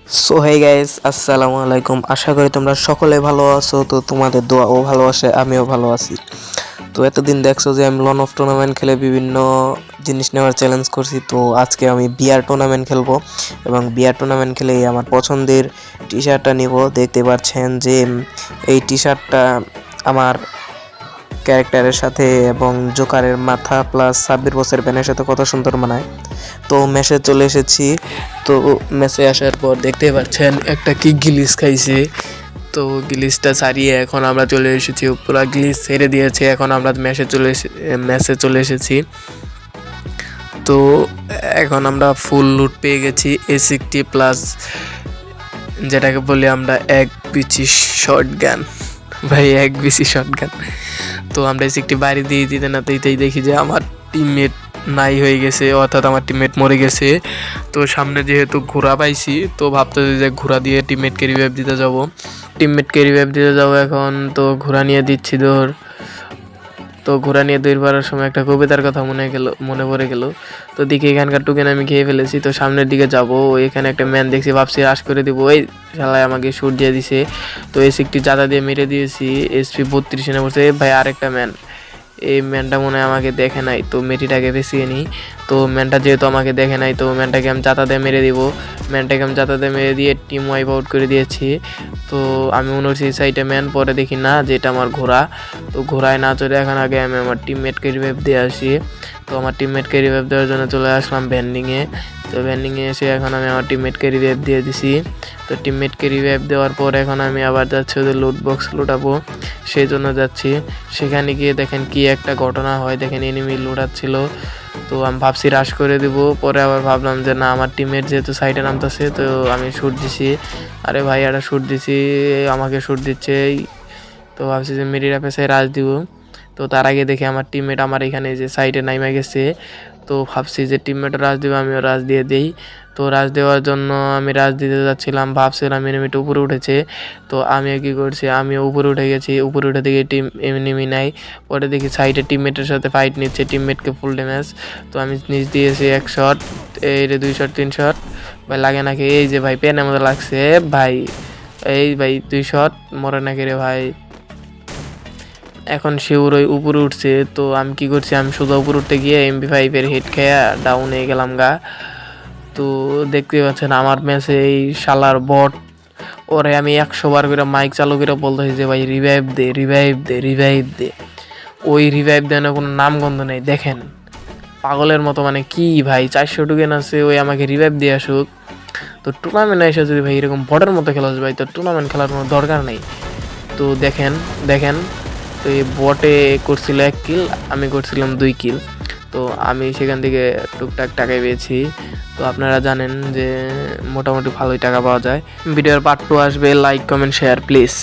So hey guys, আসসালামু আলাইকুম। আশা করি তোমরা সকলে ভালো আছো। তো তোমাদের দোয়া ও ভালোবাসে আমিও ভালো আছি। তো এতদিন দেখছো যে আমি লন অফ টুর্নামেন্ট খেলে বিভিন্ন জিনিস নেওয়ার চ্যালেঞ্জ করছি। তো আজকে আমি বিআর টুর্নামেন্ট খেলবো এবং বিআর টুর্নামেন্ট খেলে আমার পছন্দের টি শার্টটা নিব। দেখতে পাচ্ছেন যে এই টি শার্টটা আমার ক্যারেক্টারের সাথে এবং জোকারের মাথা প্লাস 26 বছর প্যানের সাথে কত সুন্দর মানায়। তো ম্যাচে চলে এসেছি। তো ম্যাচে আসার পর দেখতে পাচ্ছেন একটা কি গিলিস খাইছে। তো গিলিসটা ছাড়িয়ে এখন আমরা চলে এসেছি, পুরো গিলিস ছেড়ে দিয়েছে। এখন আমরা ম্যাচে চলে এসেছি। তো এখন আমরা ফুল লুট পেয়ে গেছি A60 প্লাস, যেটাকে বলি আমরা এক বিচি শর্ট গান। ভাই এক বিচি শর্ট গান। তো আমরা একটি বাড়ি দিয়ে দিতে না দিতেই দেখি যে আমার টিমমেট নাই হয়ে গেছে, অর্থাৎ আমার টিমমেট মরে গেছে। তো সামনে যেহেতু ঘোড়া পাইছি, তো ভাবতেছি যে ঘোড়া দিয়ে টিমমেটকে রিভাইভ দিতে যাবো। এখন তো ঘোড়া নিয়ে দিচ্ছি ধর। তো ঘোড়া নিয়ে দৌড় পাড়ার সময় একটা কবিতার কথা মনে পড়ে গেল। তো দিকে এখানকার টুকেন আমি খেয়ে ফেলেছি। তো সামনের দিকে যাবো, এখানে একটা ম্যান দেখছি, ভাবছি রাশ করে দিব। ওই শালায় আমাকে শুট দিয়ে দিছে। তো একটি জাদা দিয়ে মেরে দিয়েছি, SP 32 এনে পড়ছে। ভাই আরেকটা ম্যান, এই ম্যানটা মনে হয় আমাকে দেখে নাই, তো মেয়েটিটাকে বেঁচিয়ে নিই। তো ম্যানটা যেহেতু আমাকে দেখে নাই, তো ম্যানটাকে আমি জাতা দিয়ে মেরে দিব। মেরে দিয়ে টিম ওয়াইপ আউট করে দিয়েছি। তো আমি মনে হচ্ছে এই সাইডে ম্যান, পরে দেখি না যে এটা আমার ঘোড়া। তো ঘোড়ায় না চলে এখন আগে আমি আমার টিমমেটকে রিভাইভ দিয়ে আসি। তো আমার টিমমেটকে রিভাইভ দেওয়ার জন্য চলে আসলাম ভ্যান্ডিংয়ে। তো ভ্যান্ডিংয়ে এসে এখন আমি আমার টিমমেটকে রিভাইভ দিয়ে দিছি। তো টিমমেটকে রিভাইভ দেওয়ার পর এখন আমি আবার যাচ্ছি ওদের লুট বক্স লুটাবো, সেই জন্য যাচ্ছি। সেখানে গিয়ে দেখেন কি একটা ঘটনা হয়, দেখেন এনিমি লুটাচ্ছিল। তো আমি ভাবছি রাশ করে দিব, পরে আবার ভাবলাম যে না, আমার টিমের যেহেতু সাইডে নামতেছে, তো আমি শ্যুট দিছি। আরে ভাই একটা শ্যুট দিছি, আমাকে শ্যুট দিচ্ছে। তো ভাবছি যে মেরিরা পেছায় রাশ দিব। তো তার আগে দেখি আমার টিমমেট আমার এখানে যে সাইডে নাইমা গেছে। তো ভাবছি যে টিমমেটও রাশ দেবে, আমিও রাশ দিয়ে দিই। তো রাশ দেওয়ার জন্য আমি রাশ দিতে যাচ্ছিলাম, ভাবছিলাম এনিমিটা উপরে উঠেছে। তো আমিও কী করছি, আমিও উপরে উঠে গেছি। উপরে উঠে দেখি এনিমি নাই। পরে দেখি সাইডে টিমমেটের সাথে ফাইট নিচ্ছে, টিমমেটকে ফুল ড্যামেজ। তো আমি নিচ দিয়েছি 1 শট, এই রে 2 শট 3 শট। ভাই লাগে নাকি? এই যে ভাই পেনের মতো লাগছে ভাই। এই ভাই 2 শট, মরে নাকি রে ভাই? এখন শিউর ওই উপরে উঠছে। তো আমি কি করছি, আমি শুধু উপরে উঠতে গিয়ে MP5 এর হিট খেয়ে ডাউন হয়ে গেলাম গা। তো দেখতে পাচ্ছেন আমার ম্যাচে এই শালার বট, ওরে আমি 100 বার করে মাইক চালু করে বলতেছি যে ভাই রিভাইভ দে, রিভাইভ দে, রিভাইভ দে। ওই রিভাইভ দেওয়ার কোনো নামগন্ধ নেই। দেখেন পাগলের মতো, মানে কি ভাই 400 টোকেন আছে, ওই আমাকে রিভাইভ দিয়ে আসুক। তো টুর্নামেন্টে এসে যদি ভাই এরকম বটের মতো খেলাস ভাই, তো টুর্নামেন্ট খেলার কোনো দরকার নেই। তো দেখেন তো এই বটে করছিল 1 কিল, আমি করছিলাম 2 কিল। তো আমি সেখান থেকে টুকটাক টাকা পেয়েছি। তো আপনারা জানেন যে মোটামুটি ভালোই টাকা পাওয়া যায়। ভিডিওর পার্ট 2 আসবে, লাইক কমেন্ট শেয়ার প্লিজ।